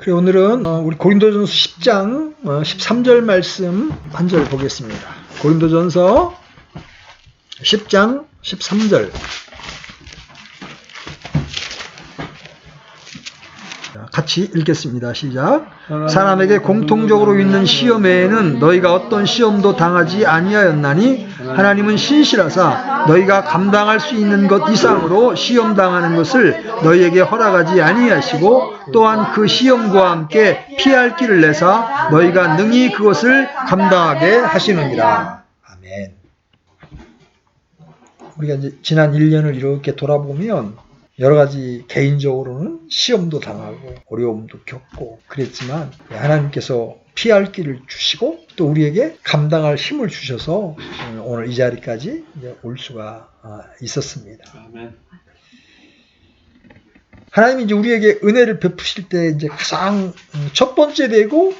그래 오늘은 우리 고린도전서 10장 13절 말씀 한 절 보겠습니다. 고린도전서 10장 13절 같이 읽겠습니다. 시작. 사람에게 공통적으로 있는 시험 외에는 너희가 어떤 시험도 당하지 아니하였나니 하나님은 신실하사 너희가 감당할 수 있는 것 이상으로 시험 당하는 것을 너희에게 허락하지 아니하시고 또한 그 시험과 함께 피할 길을 내사 너희가 능히 그것을 감당하게 하시느니라. 아멘. 우리가 이제 지난 1년을 이렇게 돌아보면 여러 가지 개인적으로는 시험도 당하고 어려움도 겪고 그랬지만 하나님께서 피할 길을 주시고 또 우리에게 감당할 힘을 주셔서 오늘 이 자리까지 올 수가 있었습니다. 아멘. 하나님이 이제 우리에게 은혜를 베푸실 때 이제 가장 첫 번째 되고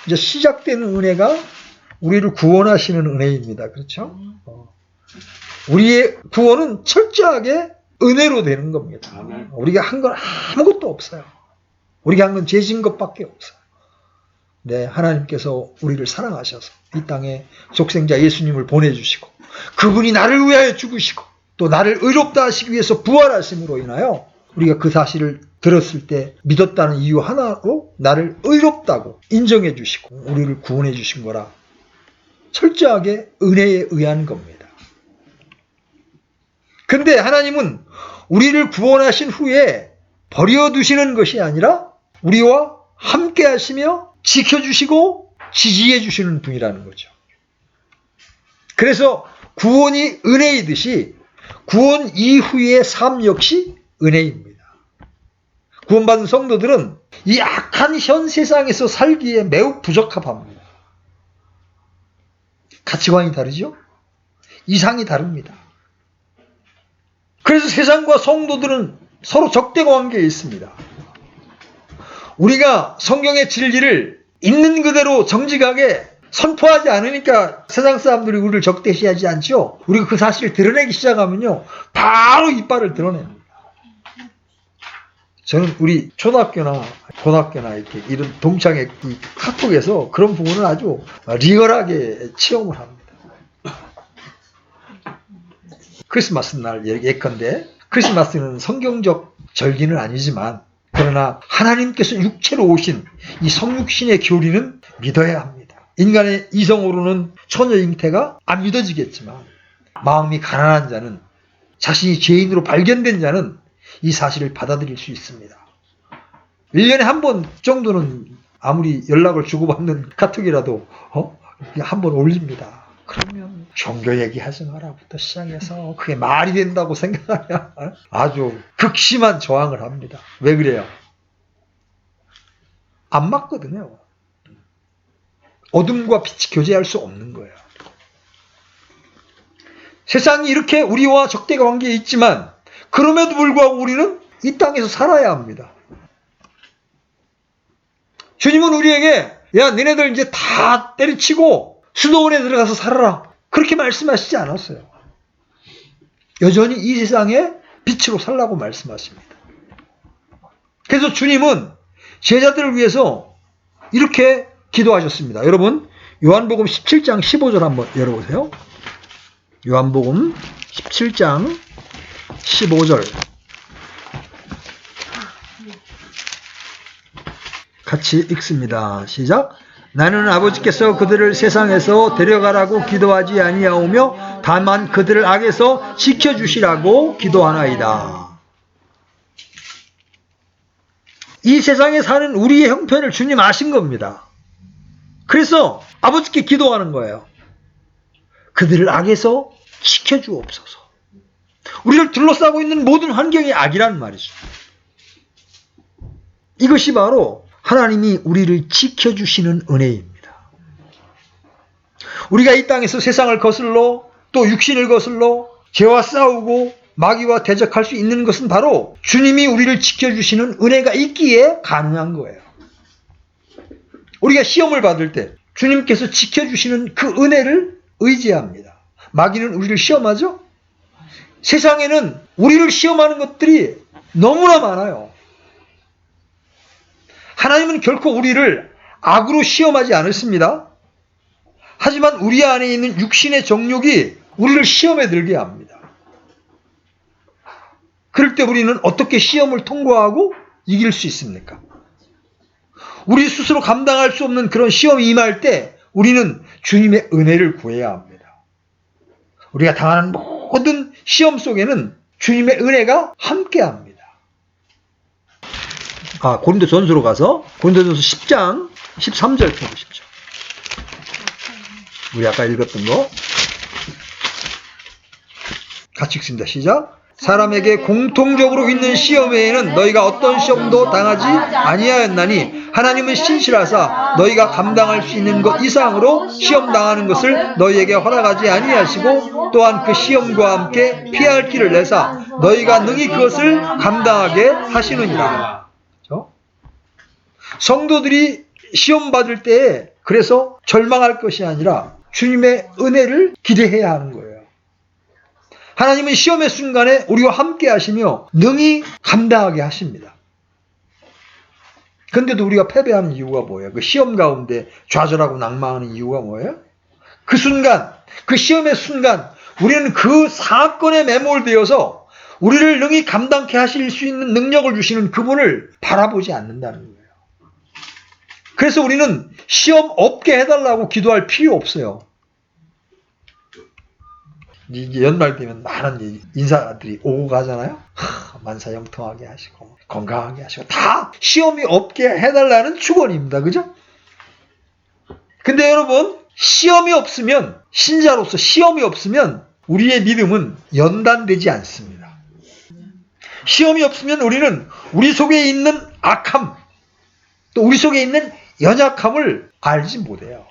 이제 시작되는 은혜가 우리를 구원하시는 은혜입니다. 그렇죠? 우리의 구원은 철저하게 은혜로 되는 겁니다. 아멘. 우리가 한 건 아무것도 없어요. 우리가 한 건 죄진 것밖에 없어요. 네, 하나님께서 우리를 사랑하셔서 이 땅에 속생자 예수님을 보내주시고 그분이 나를 위하여 죽으시고 또 나를 의롭다 하시기 위해서 부활하심으로 인하여 우리가 그 사실을 들었을 때 믿었다는 이유 하나로 나를 의롭다고 인정해 주시고 우리를 구원해 주신 거라 철저하게 은혜에 의한 겁니다. 근데 하나님은 우리를 구원하신 후에 버려두시는 것이 아니라 우리와 함께 하시며 지켜주시고 지지해 주시는 분이라는 거죠. 그래서 구원이 은혜이듯이 구원 이후의 삶 역시 은혜입니다. 구원받은 성도들은 이 악한 현 세상에서 살기에 매우 부적합합니다. 가치관이 다르죠? 이상이 다릅니다. 그래서 세상과 성도들은 서로 적대 관계에 있습니다. 우리가 성경의 진리를 있는 그대로 정직하게 선포하지 않으니까 세상 사람들이 우리를 적대시하지 않죠. 우리가 그 사실을 드러내기 시작하면요. 바로 이빨을 드러냅니다. 저는 우리 초등학교나 고등학교나 이렇게 이런 동창회 카톡에서 그런 부분을 아주 리얼하게 체험을 합니다. 크리스마스 날 예컨대 크리스마스는 성경적 절기는 아니지만 그러나 하나님께서 육체로 오신 이 성육신의 교리는 믿어야 합니다. 인간의 이성으로는 처녀 잉태가 안 믿어지겠지만 마음이 가난한 자는 자신이 죄인으로 발견된 자는 이 사실을 받아들일 수 있습니다. 1년에 한 번 정도는 아무리 연락을 주고받는 카톡이라도 한 번 올립니다. 그러면 종교 얘기하지 마라부터 시작해서 그게 말이 된다고 생각하면 아주 극심한 저항을 합니다. 왜 그래요? 안 맞거든요. 어둠과 빛이 교제할 수 없는 거예요. 세상이 이렇게 우리와 적대 관계에 있지만 그럼에도 불구하고 우리는 이 땅에서 살아야 합니다. 주님은 우리에게 야 너네들 이제 다 때려치고 수도원에 들어가서 살아라. 그렇게 말씀하시지 않았어요. 여전히 이 세상에 빛으로 살라고 말씀하십니다. 그래서 주님은 제자들을 위해서 이렇게 기도하셨습니다. 여러분 요한복음 17장 15절 한번 열어보세요. 요한복음 17장 15절 같이 읽습니다. 시작. 나는 아버지께서 그들을 세상에서 데려가라고 기도하지 아니하오며 다만 그들을 악에서 지켜주시라고 기도하나이다. 이 세상에 사는 우리의 형편을 주님 아신 겁니다. 그래서 아버지께 기도하는 거예요. 그들을 악에서 지켜주옵소서. 우리를 둘러싸고 있는 모든 환경이 악이라는 말이죠. 이것이 바로 하나님이 우리를 지켜주시는 은혜입니다. 우리가 이 땅에서 세상을 거슬러 또 육신을 거슬러 죄와 싸우고 마귀와 대적할 수 있는 것은 바로 주님이 우리를 지켜주시는 은혜가 있기에 가능한 거예요. 우리가 시험을 받을 때 주님께서 지켜주시는 그 은혜를 의지합니다. 마귀는 우리를 시험하죠? 세상에는 우리를 시험하는 것들이 너무나 많아요. 하나님은 결코 우리를 악으로 시험하지 않았습니다. 하지만 우리 안에 있는 육신의 정욕이 우리를 시험에 들게 합니다. 그럴 때 우리는 어떻게 시험을 통과하고 이길 수 있습니까? 우리 스스로 감당할 수 없는 그런 시험이 임할 때 우리는 주님의 은혜를 구해야 합니다. 우리가 당하는 모든 시험 속에는 주님의 은혜가 함께합니다. 고린도전서로 가서 고린도전서 10장 13절 펴보십시오. 우리 아까 읽었던 거 같이 읽습니다. 시작. 사람에게 공통적으로 있는 시험 외에는 너희가 어떤 시험도 당하지 아니하였나니 하나님은 신실하사 너희가 감당할 수 있는 것 이상으로 시험 당하는 것을 너희에게 허락하지 아니하시고 또한 그 시험과 함께 피할 길을 내사 너희가 능히 그것을 감당하게 하시느니라. 그렇죠? 성도들이 시험 받을 때에 그래서 절망할 것이 아니라 주님의 은혜를 기대해야 하는 거예요. 하나님은 시험의 순간에 우리와 함께 하시며 능히 감당하게 하십니다. 그런데도 우리가 패배하는 이유가 뭐예요? 그 시험 가운데 좌절하고 낭망하는 이유가 뭐예요? 그 순간, 그 시험의 순간 우리는 그 사건에 매몰되어서 우리를 능히 감당케 하실 수 있는 능력을 주시는 그분을 바라보지 않는다는 거예요. 그래서 우리는 시험 없게 해달라고 기도할 필요 없어요. 이제 연말 되면 많은 인사들이 오고 가잖아요. 만사형통하게 하시고 건강하게 하시고 다 시험이 없게 해달라는 축원입니다. 그죠? 근데 여러분 시험이 없으면 신자로서 시험이 없으면 우리의 믿음은 연단되지 않습니다. 시험이 없으면 우리는 우리 속에 있는 악함 또 우리 속에 있는 연약함을 알지 못해요.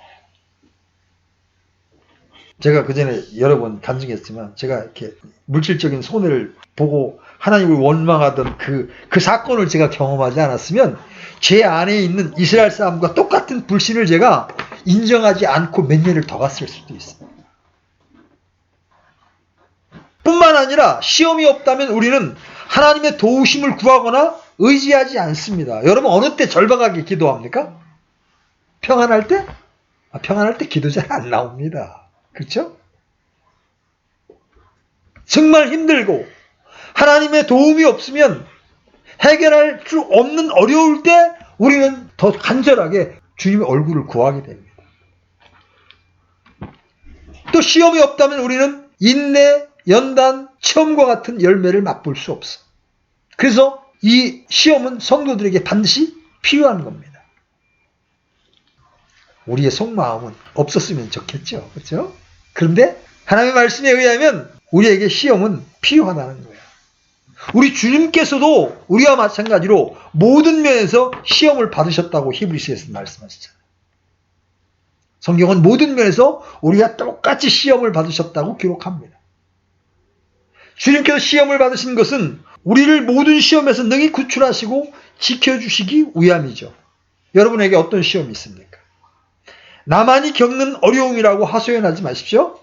제가 그전에 여러 번 간증했지만 제가 이렇게 물질적인 손해를 보고 하나님을 원망하던 그 사건을 제가 경험하지 않았으면 제 안에 있는 이스라엘 사람과 똑같은 불신을 제가 인정하지 않고 몇 년을 더 갔을 수도 있습니다. 뿐만 아니라 시험이 없다면 우리는 하나님의 도우심을 구하거나 의지하지 않습니다. 여러분 어느 때 절박하게 기도합니까? 평안할 때? 평안할 때 기도 잘 안 나옵니다. 그렇죠? 정말 힘들고 하나님의 도움이 없으면 해결할 수 없는 어려울 때 우리는 더 간절하게 주님의 얼굴을 구하게 됩니다. 또 시험이 없다면 우리는 인내, 연단, 체험과 같은 열매를 맛볼 수 없어. 그래서 이 시험은 성도들에게 반드시 필요한 겁니다. 우리의 속마음은 없었으면 좋겠죠. 그렇죠? 그런데 하나님의 말씀에 의하면 우리에게 시험은 필요하다는 거예요. 우리 주님께서도 우리와 마찬가지로 모든 면에서 시험을 받으셨다고 히브리서에서 말씀하시잖아요. 성경은 모든 면에서 우리가 똑같이 시험을 받으셨다고 기록합니다. 주님께서 시험을 받으신 것은 우리를 모든 시험에서 능히 구출하시고 지켜주시기 위함이죠. 여러분에게 어떤 시험이 있습니까? 나만이 겪는 어려움이라고 하소연하지 마십시오.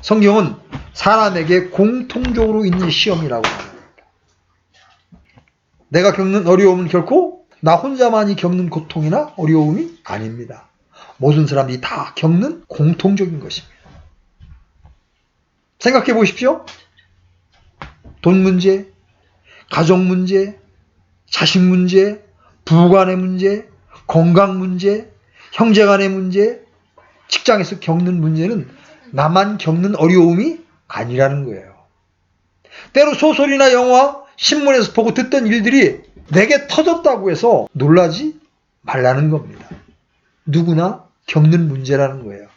성경은 사람에게 공통적으로 있는 시험이라고 합니다. 내가 겪는 어려움은 결코 나 혼자만이 겪는 고통이나 어려움이 아닙니다. 모든 사람들이 다 겪는 공통적인 것입니다. 생각해 보십시오. 돈 문제, 가족 문제, 자식 문제, 부부간의 문제, 건강 문제, 형제간의 문제, 직장에서 겪는 문제는 나만 겪는 어려움이 아니라는 거예요. 때로 소설이나 영화, 신문에서 보고 듣던 일들이 내게 터졌다고 해서 놀라지 말라는 겁니다. 누구나 겪는 문제라는 거예요.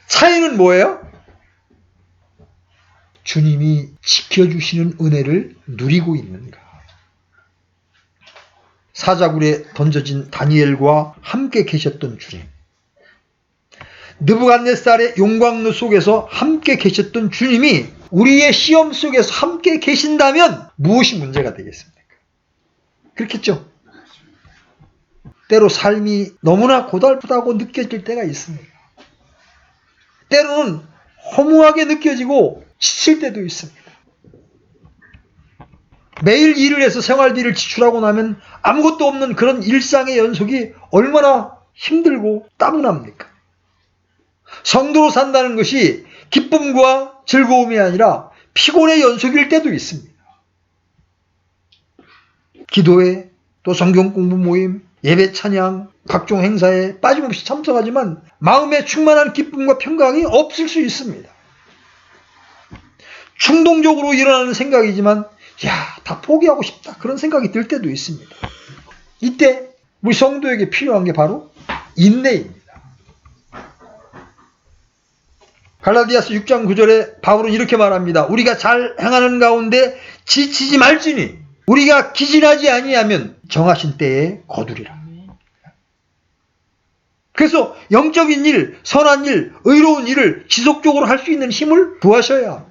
차이는 뭐예요? 주님이 지켜주시는 은혜를 누리고 있는가. 사자굴에 던져진 다니엘과 함께 계셨던 주님. 느부갓네살의 용광로 속에서 함께 계셨던 주님이 우리의 시험 속에서 함께 계신다면 무엇이 문제가 되겠습니까? 그렇겠죠? 때로 삶이 너무나 고달프다고 느껴질 때가 있습니다. 때로는 허무하게 느껴지고 지칠 때도 있습니다. 매일 일을 해서 생활비를 지출하고 나면 아무것도 없는 그런 일상의 연속이 얼마나 힘들고 따분합니까? 성도로 산다는 것이 기쁨과 즐거움이 아니라 피곤의 연속일 때도 있습니다. 기도회, 또 성경 공부 모임, 예배 찬양, 각종 행사에 빠짐없이 참석하지만 마음에 충만한 기쁨과 평강이 없을 수 있습니다. 충동적으로 일어나는 생각이지만 다 포기하고 싶다 그런 생각이 들 때도 있습니다. 이때 우리 성도에게 필요한 게 바로 인내입니다. 갈라디아서 6장 9절에 바울은 이렇게 말합니다. 우리가 잘 행하는 가운데 지치지 말지니 우리가 기진하지 아니하면 정하신 때에 거두리라. 그래서 영적인 일, 선한 일, 의로운 일을 지속적으로 할 수 있는 힘을 구하셔야 합니다.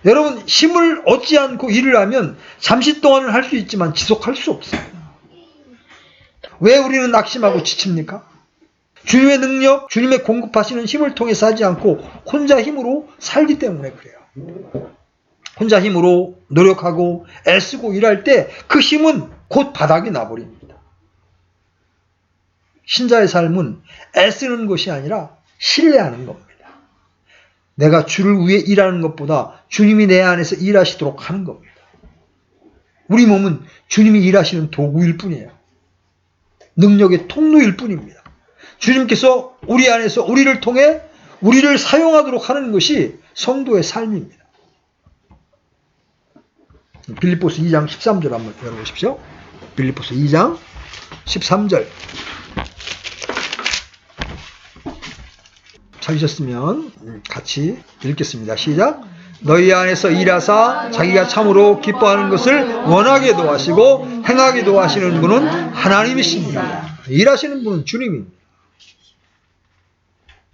여러분, 힘을 얻지 않고 일을 하면 잠시 동안은 할 수 있지만 지속할 수 없어요. 왜 우리는 낙심하고 지칩니까? 주님의 능력, 주님의 공급하시는 힘을 통해서 하지 않고 혼자 힘으로 살기 때문에 그래요. 혼자 힘으로 노력하고 애쓰고 일할 때 그 힘은 곧 바닥이 나버립니다. 신자의 삶은 애쓰는 것이 아니라 신뢰하는 겁니다. 내가 주를 위해 일하는 것보다 주님이 내 안에서 일하시도록 하는 겁니다. 우리 몸은 주님이 일하시는 도구일 뿐이에요. 능력의 통로일 뿐입니다. 주님께서 우리 안에서 우리를 통해 우리를 사용하도록 하는 것이 성도의 삶입니다. 빌립보서 2장 13절 한번 열어보십시오. 빌립보서 2장 13절. 찾으셨으면 같이 읽겠습니다. 시작. 너희 안에서 일하사 자기가 참으로 기뻐하는 것을 원하게도 하시고 행하게도 하시는 분은 하나님이십니다. 일하시는 분은 주님입니다.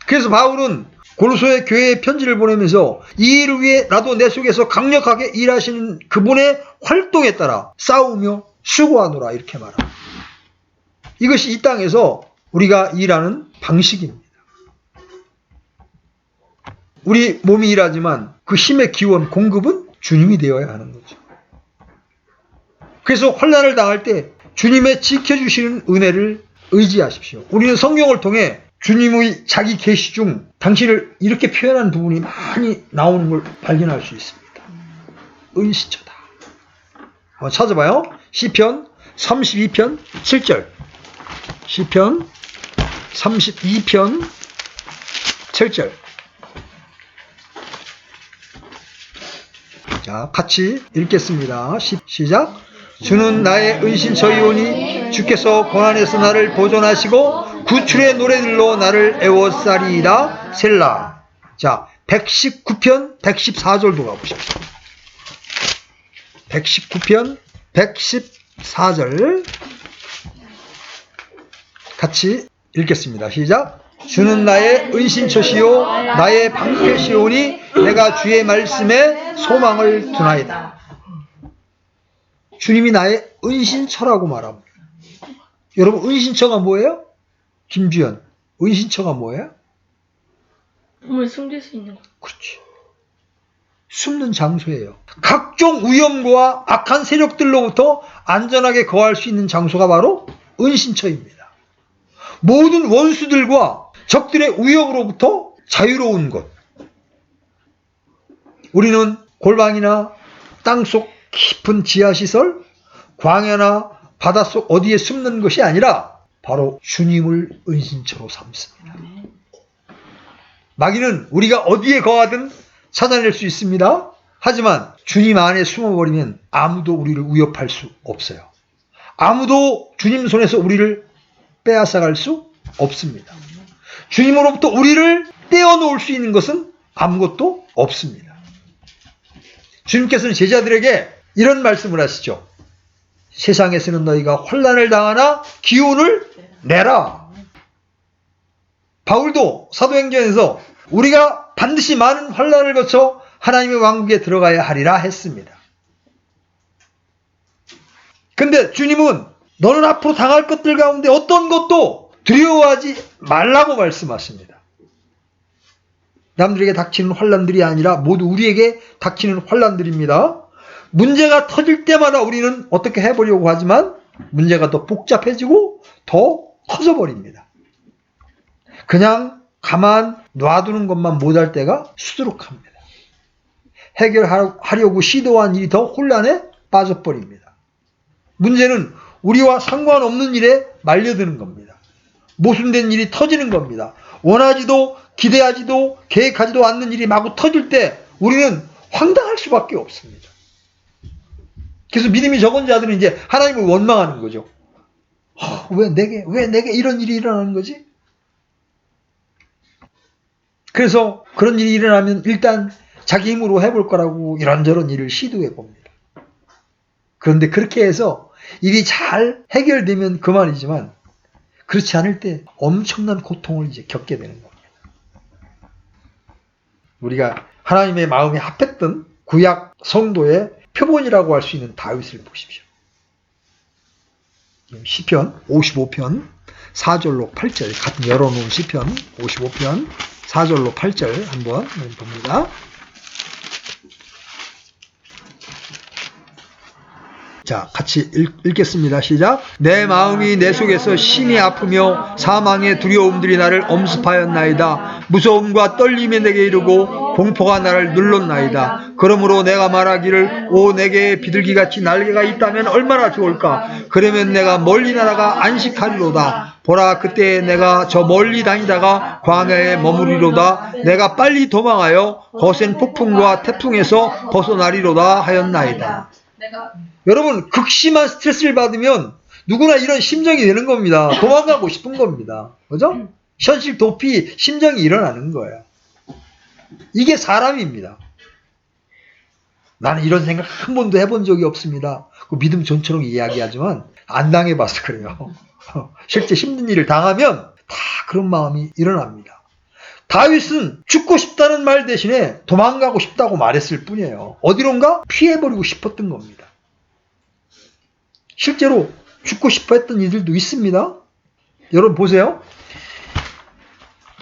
그래서 바울은 고린도의 교회에 편지를 보내면서 이 일을 위해 나도 내 속에서 강력하게 일하시는 그분의 활동에 따라 싸우며 수고하노라 이렇게 말합니다. 이것이 이 땅에서 우리가 일하는 방식입니다. 우리 몸이 일하지만 그 힘의 기원, 공급은 주님이 되어야 하는 거죠. 그래서 환난을 당할 때 주님의 지켜주시는 은혜를 의지하십시오. 우리는 성경을 통해 주님의 자기 계시 중 당신을 이렇게 표현한 부분이 많이 나오는 걸 발견할 수 있습니다. 은시처다. 한번 찾아봐요. 시편 32편 7절. 시편 32편 7절. 자, 같이 읽겠습니다. 시작. 주는 나의 은신처이오니 주께서 고난에서 나를 보존하시고 구출의 노래들로 나를 애워싸리이다. 셀라. 자, 119편 114절도 가보십시오. 119편 114절 같이 읽겠습니다. 시작. 주는 나의 은신처시요 나의 방패시오니 내가 주의 말씀에 소망을 두나이다. 주님이 나의 은신처라고 말합니다. 여러분, 은신처가 뭐예요? 김주연, 은신처가 뭐예요? 몸을 숨길 수 있는 것. 그렇지. 숨는 장소예요. 각종 위험과 악한 세력들로부터 안전하게 거할 수 있는 장소가 바로 은신처입니다. 모든 원수들과 적들의 위협으로부터 자유로운 곳. 우리는 골방이나 땅속 깊은 지하시설, 광야나 바닷속 어디에 숨는 것이 아니라 바로 주님을 은신처로 삼습니다. 마귀는 우리가 어디에 거하든 찾아낼 수 있습니다. 하지만 주님 안에 숨어버리면 아무도 우리를 위협할 수 없어요. 아무도 주님 손에서 우리를 빼앗아갈 수 없습니다. 주님으로부터 우리를 떼어놓을 수 있는 것은 아무것도 없습니다. 주님께서는 제자들에게 이런 말씀을 하시죠. 세상에서는 너희가 환난을 당하나 기운을 내라. 바울도 사도행전에서 우리가 반드시 많은 환난을 거쳐 하나님의 왕국에 들어가야 하리라 했습니다. 근데 주님은 너는 앞으로 당할 것들 가운데 어떤 것도 두려워하지 말라고 말씀하십니다. 남들에게 닥치는 환난들이 아니라 모두 우리에게 닥치는 환난들입니다. 문제가 터질 때마다 우리는 어떻게 해보려고 하지만 문제가 더 복잡해지고 더 커져버립니다. 그냥 가만 놔두는 것만 못할 때가 수두룩합니다. 해결하려고 시도한 일이 더 혼란에 빠져버립니다. 문제는 우리와 상관없는 일에 말려드는 겁니다. 모순된 일이 터지는 겁니다. 원하지도 기대하지도 계획하지도 않는 일이 마구 터질 때 우리는 황당할 수밖에 없습니다. 그래서 믿음이 적은 자들은 이제 하나님을 원망하는 거죠. 왜 내게 이런 일이 일어나는 거지? 그래서 그런 일이 일어나면 일단 자기 힘으로 해볼 거라고 이런저런 일을 시도해 봅니다. 그런데 그렇게 해서 일이 잘 해결되면 그만이지만 그렇지 않을 때 엄청난 고통을 이제 겪게 되는 겁니다. 우리가 하나님의 마음에 합했던 구약 성도의 표본이라고 할 수 있는 다윗을 보십시오. 시편 55편 4절로 8절 같은 열어놓은 시편 55편 4절로 8절 한번 봅니다. 자, 같이 읽겠습니다. 시작. 내 마음이 내 속에서 심히 아프며 사망의 두려움들이 나를 엄습하였나이다. 무서움과 떨림이 내게 이르고 공포가 나를 눌렀나이다. 그러므로 내가 말하기를 오 내게 비둘기같이 날개가 있다면 얼마나 좋을까. 그러면 내가 멀리 나다가 안식하리로다. 보라 그때 내가 저 멀리 다니다가 광야에 머무리로다. 내가 빨리 도망하여 거센 폭풍과 태풍에서 벗어나리로다 하였나이다. 여러분 극심한 스트레스를 받으면 누구나 이런 심정이 되는 겁니다. 도망가고 싶은 겁니다. 그죠? 현실 도피 심정이 일어나는 거예요. 이게 사람입니다. 나는 이런 생각 한 번도 해본 적이 없습니다. 그 믿음 전처럼 이야기하지만 안 당해봐서 그래요. 실제 힘든 일을 당하면 다 그런 마음이 일어납니다. 다윗은 죽고 싶다는 말 대신에 도망가고 싶다고 말했을 뿐이에요. 어디론가 피해버리고 싶었던 겁니다. 실제로 죽고 싶어 했던 이들도 있습니다. 여러분 보세요.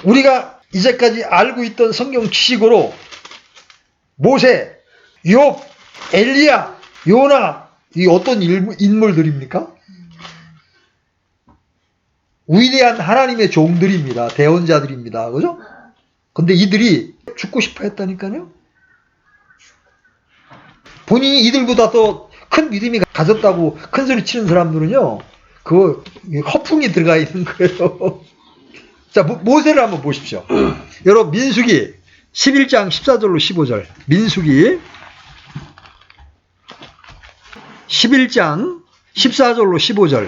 우리가 이제까지 알고 있던 성경 지식으로 모세, 욥, 엘리야, 요나 이 어떤 인물들입니까? 위대한 하나님의 종들입니다. 대언자들입니다. 그죠? 근데 이들이 죽고 싶어 했다니까요. 본인이 이들보다 더 큰 믿음이 가졌다고 큰 소리 치는 사람들은요, 그거 허풍이 들어가 있는 거예요. 자, 모세를 한번 보십시오. 여러분, 민수기 11장 14절로 15절. 민수기 11장 14절로 15절.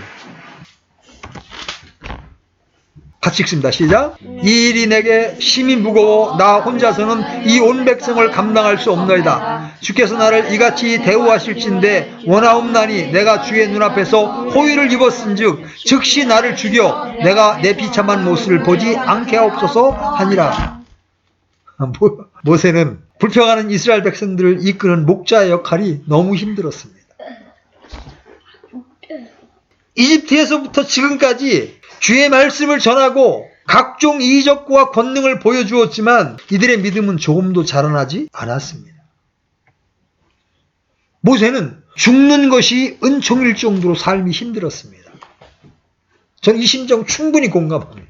같이 읽습니다. 시작. 이 일이 내게 심히 무거워 나 혼자서는 이 온 백성을 감당할 수 없나이다. 주께서 나를 이같이 대우하실진대 원하옵나니 내가 주의 눈앞에서 호의를 입었은즉 즉시 나를 죽여 내가 내 비참한 모습을 보지 않게 하옵소서 하니라. 모세는 불평하는 이스라엘 백성들을 이끄는 목자의 역할이 너무 힘들었습니다. 이집트에서부터 지금까지 주의 말씀을 전하고 각종 이적과 권능을 보여주었지만 이들의 믿음은 조금도 자라나지 않았습니다. 모세는 죽는 것이 은총일 정도로 삶이 힘들었습니다. 저는 이 심정 충분히 공감합니다.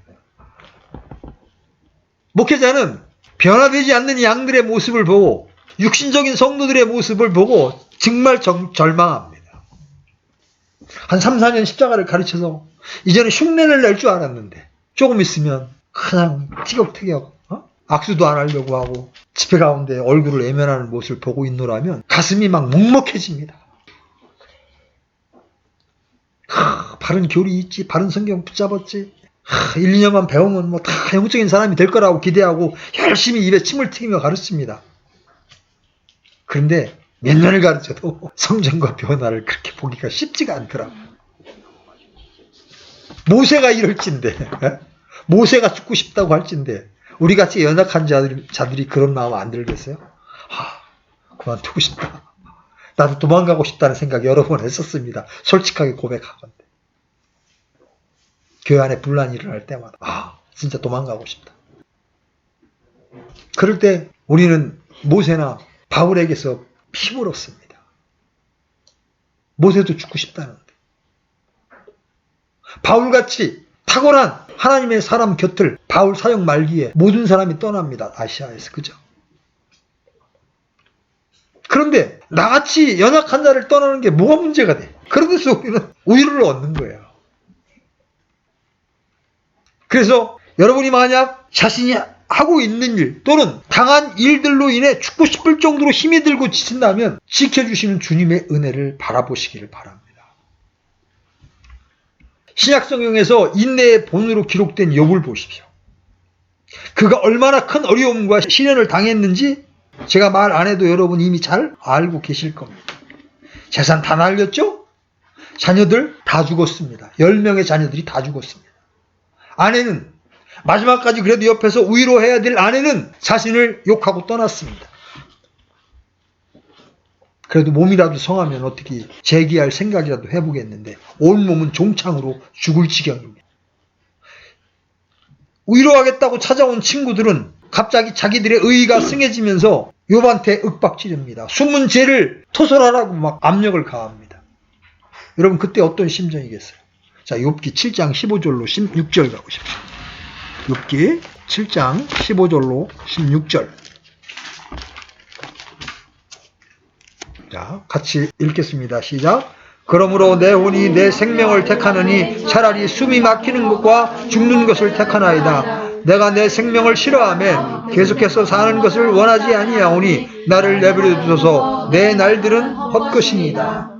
목회자는 변화되지 않는 양들의 모습을 보고 육신적인 성도들의 모습을 보고 정말 절망합니다. 한 3, 4년 십자가를 가르쳐서 이제는 흉내를 낼 줄 알았는데 조금 있으면 그냥 티격태격 악수도 안 하려고 하고 집회 가운데 얼굴을 외면하는 모습을 보고 있노라면 가슴이 막 먹먹해집니다. 바른 교리 있지, 바른 성경 붙잡았지, 1, 2년만 배우면 뭐 다 영적인 사람이 될 거라고 기대하고 열심히 입에 침을 튀기며 가르칩니다. 그런데 몇 년을 가르쳐도 성장과 변화를 그렇게 보기가 쉽지가 않더라고요. 모세가 이럴진데, 모세가 죽고 싶다고 할진데 우리같이 연약한 자들이 그런 마음 안 들겠어요? 그만두고 싶다. 나도 도망가고 싶다는 생각 여러 번 했었습니다. 솔직하게 고백하건대. 교회 안에 분란이 일어날 때마다 진짜 도망가고 싶다. 그럴 때 우리는 모세나 바울에게서 힘을 얻습니다. 모세도 죽고 싶다는데. 바울같이 탁월한 하나님의 사람 곁을 바울 사역 말기에 모든 사람이 떠납니다. 아시아에서. 그죠? 그런데 나같이 연약한 자를 떠나는 게 뭐가 문제가 돼? 그런 데서 우리는 우위를 얻는 거예요. 그래서 여러분이 만약 자신이 하고 있는 일 또는 당한 일들로 인해 죽고 싶을 정도로 힘이 들고 지친다면 지켜주시는 주님의 은혜를 바라보시기를 바랍니다. 신약성경에서 인내의 본으로 기록된 욥을 보십시오. 그가 얼마나 큰 어려움과 시련을 당했는지 제가 말 안 해도 여러분 이미 잘 알고 계실 겁니다. 재산 다 날렸죠? 자녀들 다 죽었습니다. 10명의 자녀들이 다 죽었습니다. 아내는 마지막까지 그래도 옆에서 위로해야 될 아내는 자신을 욕하고 떠났습니다. 그래도 몸이라도 성하면 어떻게 재기할 생각이라도 해보겠는데 온몸은 종창으로 죽을 지경입니다. 위로하겠다고 찾아온 친구들은 갑자기 자기들의 의의가 승해지면서 욥한테 윽박지릅니다. 숨은 죄를 토설하라고 막 압력을 가합니다. 여러분 그때 어떤 심정이겠어요? 자, 욥기 7장 15절로 16절 가고 싶습니다. 욥기 7장 15절로 16절. 자, 같이 읽겠습니다. 시작. 그러므로 내 혼이 내 생명을 택하느니 차라리 숨이 막히는 것과 죽는 것을 택하나이다. 내가 내 생명을 싫어하며 계속해서 사는 것을 원하지 아니하오니 나를 내버려 두소서. 내 날들은 헛것이니이다.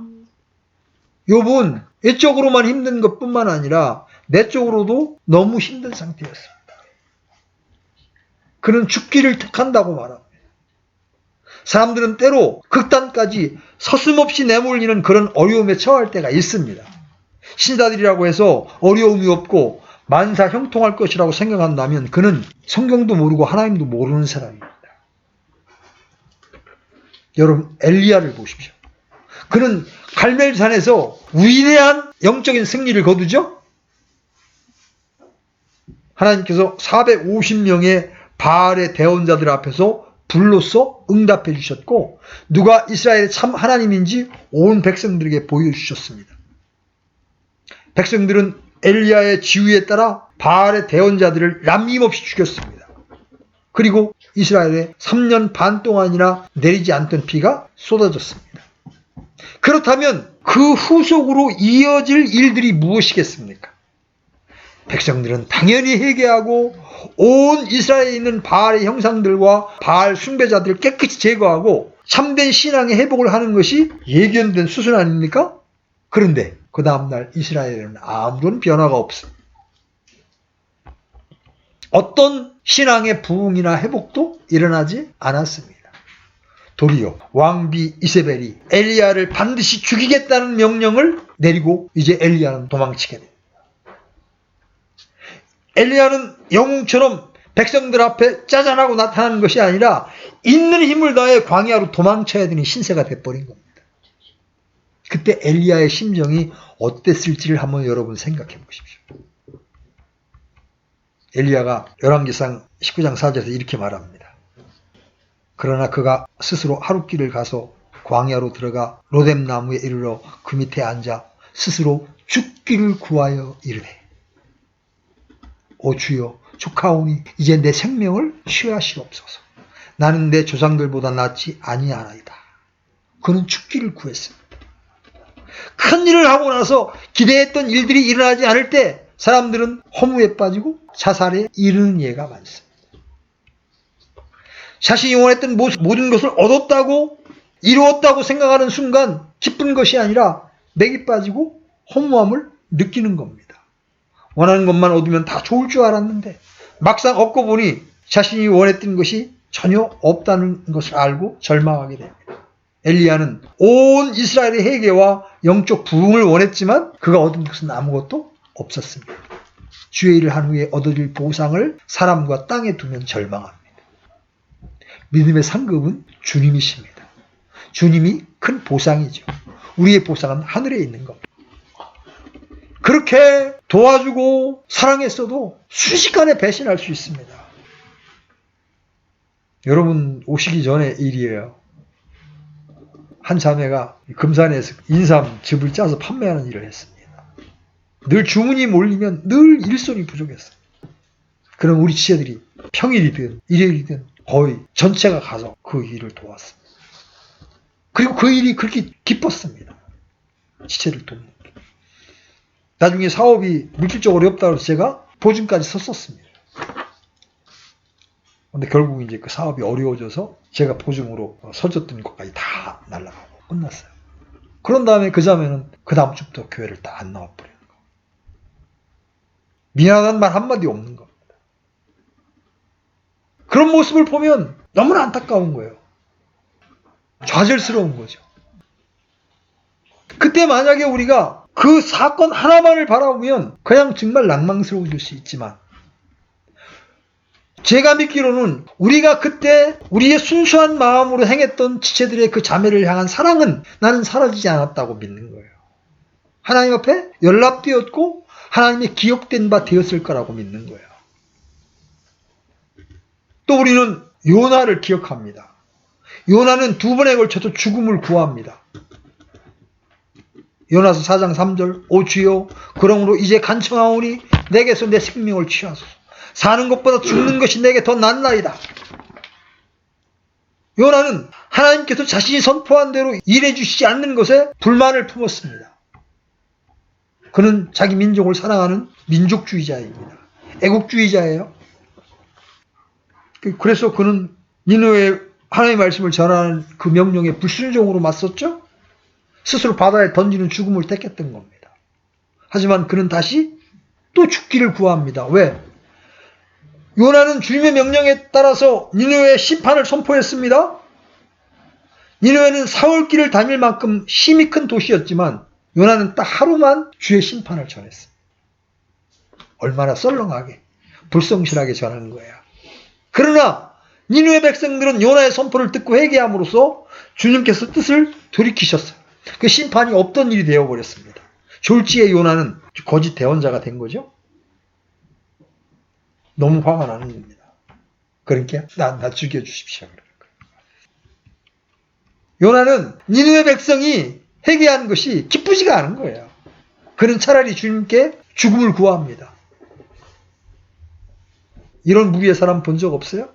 욥은 외적으로만 힘든 것뿐만 아니라 내적으로도 너무 힘든 상태였습니다. 그는 죽기를 택한다고 말합니다. 사람들은 때로 극단까지 서슴없이 내몰리는 그런 어려움에 처할 때가 있습니다. 신자들이라고 해서 어려움이 없고 만사 형통할 것이라고 생각한다면 그는 성경도 모르고 하나님도 모르는 사람입니다. 여러분 엘리야를 보십시오. 그는 갈멜산에서 위대한 영적인 승리를 거두죠. 하나님께서 450명의 바알의 대언자들 앞에서 불로써 응답해 주셨고 누가 이스라엘의 참 하나님인지 온 백성들에게 보여주셨습니다. 백성들은 엘리야의 지휘에 따라 바알의 대언자들을 남김없이 죽였습니다. 그리고 이스라엘에 3년 반 동안이나 내리지 않던 비가 쏟아졌습니다. 그렇다면 그 후속으로 이어질 일들이 무엇이겠습니까? 백성들은 당연히 회개하고 온 이스라엘에 있는 바알의 형상들과 바알 숭배자들을 깨끗이 제거하고 참된 신앙의 회복을 하는 것이 예견된 수순 아닙니까? 그런데 그 다음날 이스라엘에는 아무런 변화가 없습니다. 어떤 신앙의 부흥이나 회복도 일어나지 않았습니다. 도리어 왕비 이세벨이 엘리야를 반드시 죽이겠다는 명령을 내리고 이제 엘리야는 도망치게 됩니다. 엘리야는 영웅처럼 백성들 앞에 짜잔하고 나타나는 것이 아니라 있는 힘을 다해 광야로 도망쳐야 되는 신세가 돼버린 겁니다. 그때 엘리야의 심정이 어땠을지를 한번 여러분 생각해 보십시오. 엘리야가 열왕기상 19장 4절에서 이렇게 말합니다. 그러나 그가 스스로 하룻길을 가서 광야로 들어가 로뎀나무에 이르러 그 밑에 앉아 스스로 죽기를 구하여 이르되 오 주여 족하오니 이제 내 생명을 취하시옵소서. 나는 내 조상들보다 낫지 아니하나이다. 그는 죽기를 구했습니다. 큰 일을 하고 나서 기대했던 일들이 일어나지 않을 때 사람들은 허무에 빠지고 자살에 이르는 예가 많습니다. 자신이 원했던 모든 것을 얻었다고 이루었다고 생각하는 순간 기쁜 것이 아니라 맥이 빠지고 허무함을 느끼는 겁니다. 원하는 것만 얻으면 다 좋을 줄 알았는데 막상 얻고 보니 자신이 원했던 것이 전혀 없다는 것을 알고 절망하게 됩니다. 엘리야는 온 이스라엘의 회개와 영적 부흥을 원했지만 그가 얻은 것은 아무것도 없었습니다. 주의 일을 한 후에 얻어질 보상을 사람과 땅에 두면 절망합니다. 믿음의 상급은 주님이십니다. 주님이 큰 보상이죠. 우리의 보상은 하늘에 있는 겁니다. 그렇게 도와주고 사랑했어도 순식간에 배신할 수 있습니다. 여러분 오시기 전에 일이에요. 한 자매가 금산에서 인삼 즙을 짜서 판매하는 일을 했습니다. 늘 주문이 몰리면 늘 일손이 부족했어요. 그럼 우리 지체들이 평일이든 일요일이든 거의 전체가 가서 그 일을 도왔습니다. 그리고 그 일이 그렇게 기뻤습니다. 지체를 돕는 게. 나중에 사업이 물질적으로 어렵다고 해서 제가 보증까지 섰었습니다. 근데 결국 이제 그 사업이 어려워져서 제가 보증으로 서줬던 것까지 다 날라가고 끝났어요. 그런 다음에 그 자매는 그 다음 주부터 교회를 다 안 나와버리는 거예요. 미안하다는 말 한마디 없는 겁니다. 그런 모습을 보면 너무나 안타까운 거예요. 좌절스러운 거죠. 그때 만약에 우리가 그 사건 하나만을 바라보면 그냥 정말 낭망스러워질 수 있지만 제가 믿기로는 우리가 그때 우리의 순수한 마음으로 행했던 지체들의 그 자매를 향한 사랑은 나는 사라지지 않았다고 믿는 거예요. 하나님 앞에 연락되었고 하나님의 기억된 바 되었을 거라고 믿는 거예요. 또 우리는 요나를 기억합니다. 요나는 두 번에 걸쳐서 죽음을 구합니다. 요나서 4장 3절 오 주여 그러므로 이제 간청하오니 내게서 내 생명을 취하소서. 사는 것보다 죽는 것이 내게 더 낫나이다. 요나는 하나님께서 자신이 선포한 대로 일해 주시지 않는 것에 불만을 품었습니다. 그는 자기 민족을 사랑하는 민족주의자입니다. 애국주의자예요. 그래서 그는 니느웨에 하나님의 말씀을 전하는 그 명령에 불순종으로 맞섰죠. 스스로 바다에 던지는 죽음을 택했던 겁니다. 하지만 그는 다시 또 죽기를 구합니다. 왜? 요나는 주님의 명령에 따라서 니느웨에 심판을 선포했습니다. 니느웨는 사흘길을 다닐 만큼 힘이 큰 도시였지만 요나는 딱 하루만 주의 심판을 전했습니다. 얼마나 썰렁하게 불성실하게 전하는 거예요. 그러나 니느웨 백성들은 요나의 선포를 듣고 회개함으로써 주님께서 뜻을 돌이키셨어요. 그 심판이 없던 일이 되어버렸습니다. 졸지에 요나는 거짓 대언자가 된 거죠. 너무 화가 나는 겁니다. 그러니까 나 죽여주십시오. 요나는 니느웨 백성이 회개한 것이 기쁘지가 않은 거예요. 그는 차라리 주님께 죽음을 구합니다. 이런 무리의 사람 본 적 없어요?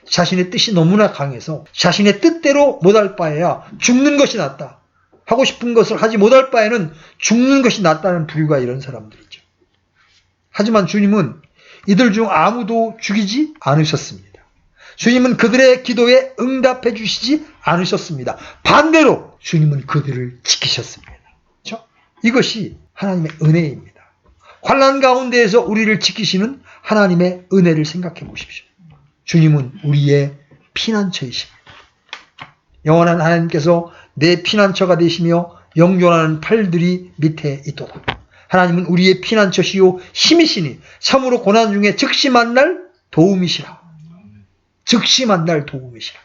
자신의 뜻이 너무나 강해서 자신의 뜻대로 못할 바에야 죽는 것이 낫다. 하고 싶은 것을 하지 못할 바에는 죽는 것이 낫다는 부류가 이런 사람들이죠. 하지만 주님은 이들 중 아무도 죽이지 않으셨습니다. 주님은 그들의 기도에 응답해 주시지 않으셨습니다. 반대로 주님은 그들을 지키셨습니다. 그렇죠? 이것이 하나님의 은혜입니다. 환난 가운데에서 우리를 지키시는 하나님의 은혜를 생각해 보십시오. 주님은 우리의 피난처이십니다. 영원한 하나님께서 내 피난처가 되시며 영존하는 팔들이 밑에 있도다. 하나님은 우리의 피난처시요 힘이시니 참으로 고난 중에 즉시 만날 도움이시라. 즉시 만날 도움이시라.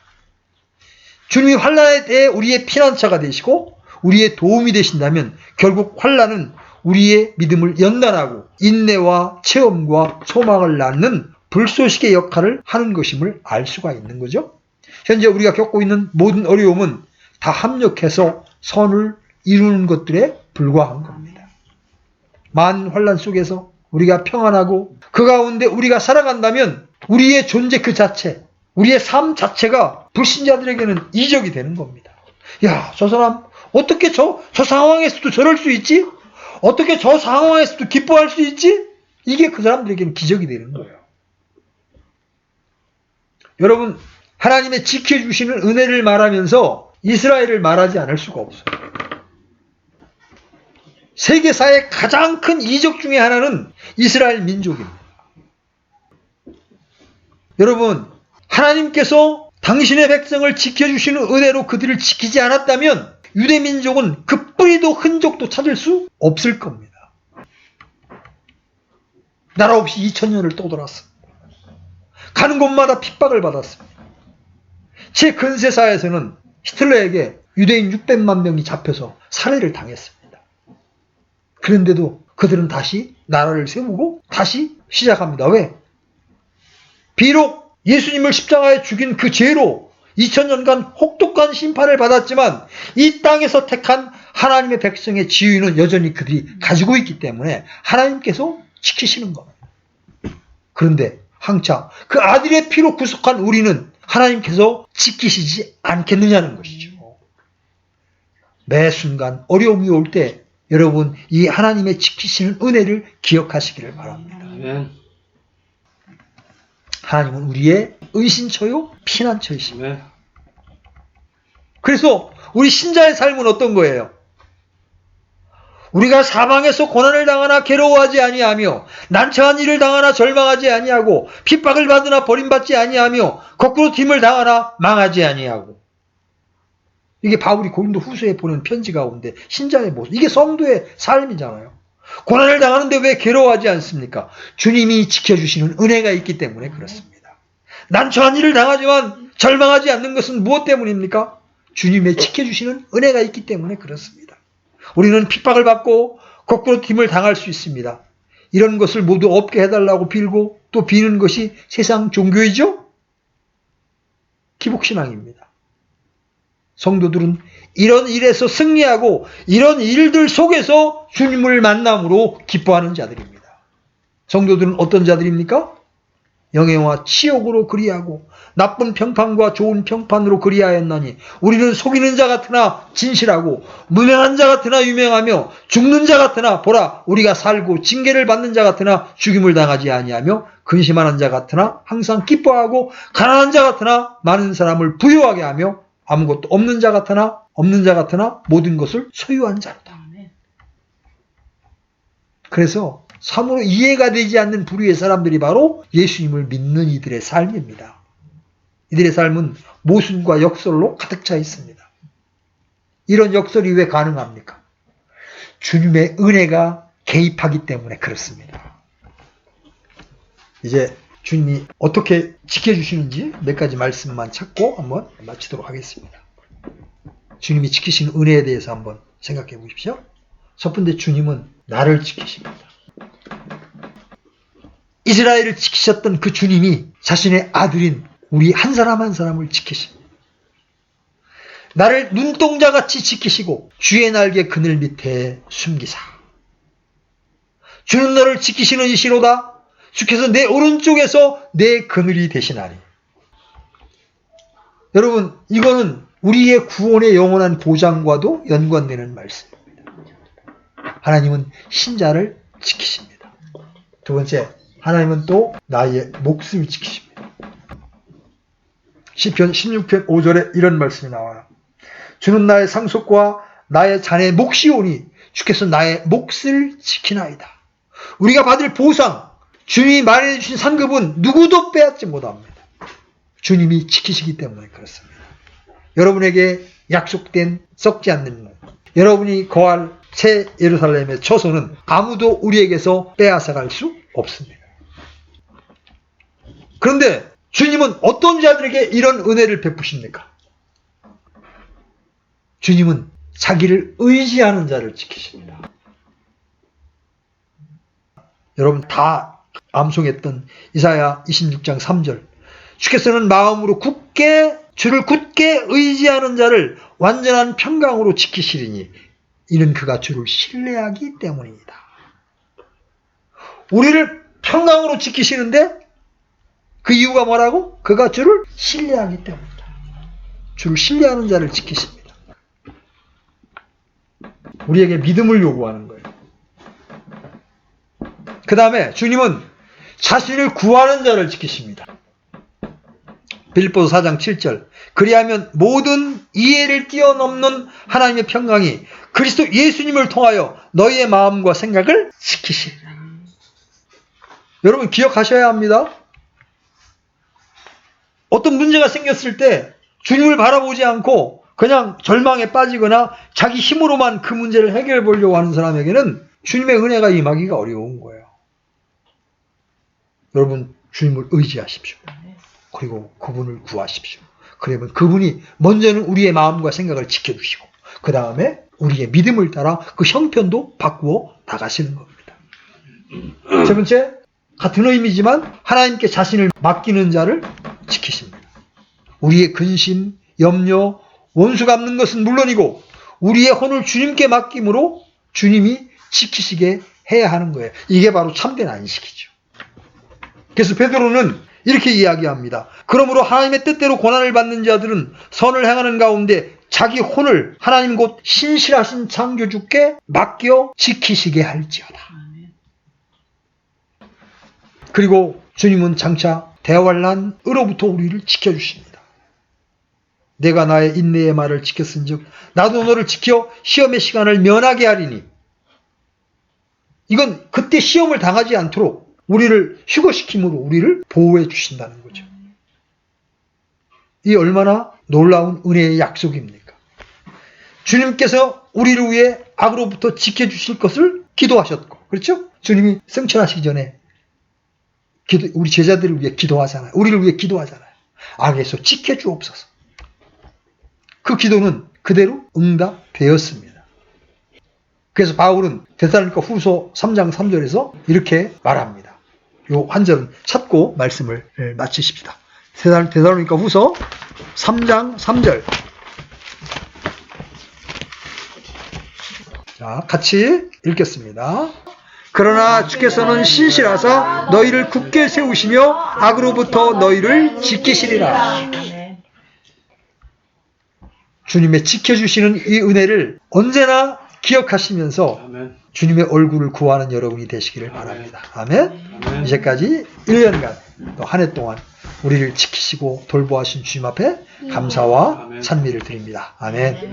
주님이 환난에 대해 우리의 피난처가 되시고 우리의 도움이 되신다면 결국 환난은 우리의 믿음을 연단하고 인내와 체험과 소망을 낳는 불쏘시개 역할을 하는 것임을 알 수가 있는 거죠. 현재 우리가 겪고 있는 모든 어려움은 다 합력해서 선을 이루는 것들에 불과한 겁니다. 만 환난 속에서 우리가 평안하고 그 가운데 우리가 살아간다면 우리의 존재 그 자체, 우리의 삶 자체가 불신자들에게는 이적이 되는 겁니다. 야, 저 사람 어떻게 저 상황에서도 저럴 수 있지? 어떻게 저 상황에서도 기뻐할 수 있지? 이게 그 사람들에게는 기적이 되는 거예요. 여러분, 하나님의 지켜주시는 은혜를 말하면서 이스라엘을 말하지 않을 수가 없어요. 세계사의 가장 큰 이적 중에 하나는 이스라엘 민족입니다. 여러분, 하나님께서 당신의 백성을 지켜주시는 은혜로 그들을 지키지 않았다면 유대 민족은 그 뿌리도 흔적도 찾을 수 없을 겁니다. 나라 없이 2000년을 떠돌았습니다. 가는 곳마다 핍박을 받았습니다. 제 근세사에서는 히틀러에게 유대인 600만 명이 잡혀서 살해를 당했습니다. 그런데도 그들은 다시 나라를 세우고 다시 시작합니다. 왜? 비록 예수님을 십자가에 죽인 그 죄로 2000년간 혹독한 심판을 받았지만 이 땅에서 택한 하나님의 백성의 지위는 여전히 그들이 가지고 있기 때문에 하나님께서 지키시는 겁니다. 그런데 항상 그 아들의 피로 구속한 우리는 하나님께서 지키시지 않겠느냐는 것이죠. 매 순간 어려움이 올 때 여러분 이 하나님의 지키시는 은혜를 기억하시기를 바랍니다. 하나님은 우리의 은신처요 피난처이십니다. 그래서 우리 신자의 삶은 어떤 거예요? 우리가 사방에서 고난을 당하나 괴로워하지 아니하며 난처한 일을 당하나 절망하지 아니하고 핍박을 받으나 버림받지 아니하며 거꾸로 딤을 당하나 망하지 아니하고. 이게 바울이 고린도 후서에 보낸 편지 가운데 신자의 모습, 이게 성도의 삶이잖아요. 고난을 당하는데 왜 괴로워하지 않습니까? 주님이 지켜주시는 은혜가 있기 때문에 그렇습니다. 난처한 일을 당하지만 절망하지 않는 것은 무엇 때문입니까? 주님의 지켜주시는 은혜가 있기 때문에 그렇습니다. 우리는 핍박을 받고 거꾸로 딤을 당할 수 있습니다. 이런 것을 모두 없게 해달라고 빌고 또 비는 것이 세상 종교이죠? 기복신앙입니다. 성도들은 이런 일에서 승리하고 이런 일들 속에서 주님을 만남으로 기뻐하는 자들입니다. 성도들은 어떤 자들입니까? 영예와 치욕으로 그리하고 나쁜 평판과 좋은 평판으로 그리하였나니 우리는 속이는 자 같으나 진실하고 무명한 자 같으나 유명하며 죽는 자 같으나 보라 우리가 살고 징계를 받는 자 같으나 죽임을 당하지 아니하며 근심하는 자 같으나 항상 기뻐하고 가난한 자 같으나 많은 사람을 부유하게 하며 아무것도 없는 자 같으나 모든 것을 소유한 자로다. 그래서 참으로 이해가 되지 않는 부류의 사람들이 바로 예수님을 믿는 이들의 삶입니다. 이들의 삶은 모순과 역설로 가득 차 있습니다. 이런 역설이 왜 가능합니까? 주님의 은혜가 개입하기 때문에 그렇습니다. 이제 주님이 어떻게 지켜주시는지 몇 가지 말씀만 찾고 한번 마치도록 하겠습니다. 주님이 지키시는 은혜에 대해서 한번 생각해 보십시오. 첫 번째, 주님은 나를 지키십니다. 이스라엘을 지키셨던 그 주님이 자신의 아들인 우리 한 사람 한 사람을 지키십니다. 나를 눈동자같이 지키시고 주의 날개 그늘 밑에 숨기사. 주는 너를 지키시는 이시로다. 주께서 내 오른쪽에서 내 그늘이 되시나니. 여러분, 이거는 우리의 구원의 영원한 보장과도 연관되는 말씀입니다. 하나님은 신자를 지키십니다. 두 번째, 하나님은 또 나의 몫을 지키십니다. 시편 16편 5절에 이런 말씀이 나와요. 주는 나의 상속과 나의 자네 몫이오니 주께서 나의 몫을 지키나이다. 우리가 받을 보상, 주님이 마련해 주신 상급은 누구도 빼앗지 못합니다. 주님이 지키시기 때문에 그렇습니다. 여러분에게 약속된 썩지 않는 몸, 여러분이 거할 새 예루살렘의 처소는 아무도 우리에게서 빼앗아갈 수 없습니다. 그런데 주님은 어떤 자들에게 이런 은혜를 베푸십니까? 주님은 자기를 의지하는 자를 지키십니다. 여러분 다 암송했던 이사야 26장 3절. 주께서는 마음으로 주를 굳게 의지하는 자를 완전한 평강으로 지키시리니 이는 그가 주를 신뢰하기 때문입니다. 우리를 평강으로 지키시는데 그 이유가 뭐라고? 그가 주를 신뢰하기 때문입니다. 주를 신뢰하는 자를 지키십니다. 우리에게 믿음을 요구하는 거예요. 그 다음에 주님은 자신을 구하는 자를 지키십니다. 빌립보서 4장 7절. 그리하면 모든 이해를 뛰어넘는 하나님의 평강이 그리스도 예수님을 통하여 너희의 마음과 생각을 지키시리라. 여러분 기억하셔야 합니다. 어떤 문제가 생겼을 때 주님을 바라보지 않고 그냥 절망에 빠지거나 자기 힘으로만 그 문제를 해결해 보려고 하는 사람에게는 주님의 은혜가 임하기가 어려운 거예요. 여러분 주님을 의지하십시오. 그리고 그분을 구하십시오. 그러면 그분이 먼저는 우리의 마음과 생각을 지켜주시고 그 다음에 우리의 믿음을 따라 그 형편도 바꾸어 나가시는 겁니다. 세 번째, 같은 의미지만 하나님께 자신을 맡기는 자를 지키십니다. 우리의 근심, 염려, 원수 갚는 것은 물론이고 우리의 혼을 주님께 맡김으로 주님이 지키시게 해야 하는 거예요. 이게 바로 참된 안식이죠. 그래서 베드로는 이렇게 이야기합니다. 그러므로 하나님의 뜻대로 고난을 받는 자들은 선을 행하는 가운데 자기 혼을 하나님 곧 신실하신 창조주께 맡겨 지키시게 할지어다. 그리고 주님은 장차 대환란으로부터 우리를 지켜주십니다. 내가 나의 인내의 말을 지켰은즉 나도 너를 지켜 시험의 시간을 면하게 하리니. 이건 그때 시험을 당하지 않도록 우리를 휴거시킴으로 우리를 보호해 주신다는 거죠. 이 얼마나 놀라운 은혜의 약속입니까? 주님께서 우리를 위해 악으로부터 지켜주실 것을 기도하셨고, 그렇죠? 주님이 승천하시기 전에 우리 제자들을 위해 기도하잖아요. 우리를 위해 기도하잖아요. 악에서 지켜주옵소서. 그 기도는 그대로 응답되었습니다. 그래서 바울은 데살로니가 후서 3장 3절에서 이렇게 말합니다. 요 한 절은 찾고 말씀을 마치십시다. 데살로니가 후서 3장 3절. 자, 같이 읽겠습니다. 그러나 주께서는 신실하사 너희를 굳게 세우시며 악으로부터 너희를 지키시리라. 주님의 지켜주시는 이 은혜를 언제나 기억하시면서 주님의 얼굴을 구하는 여러분이 되시기를 바랍니다. 아멘. 이제까지 1년간 또 한 해 동안 우리를 지키시고 돌보아신 주님 앞에 감사와 찬미를 드립니다. 아멘.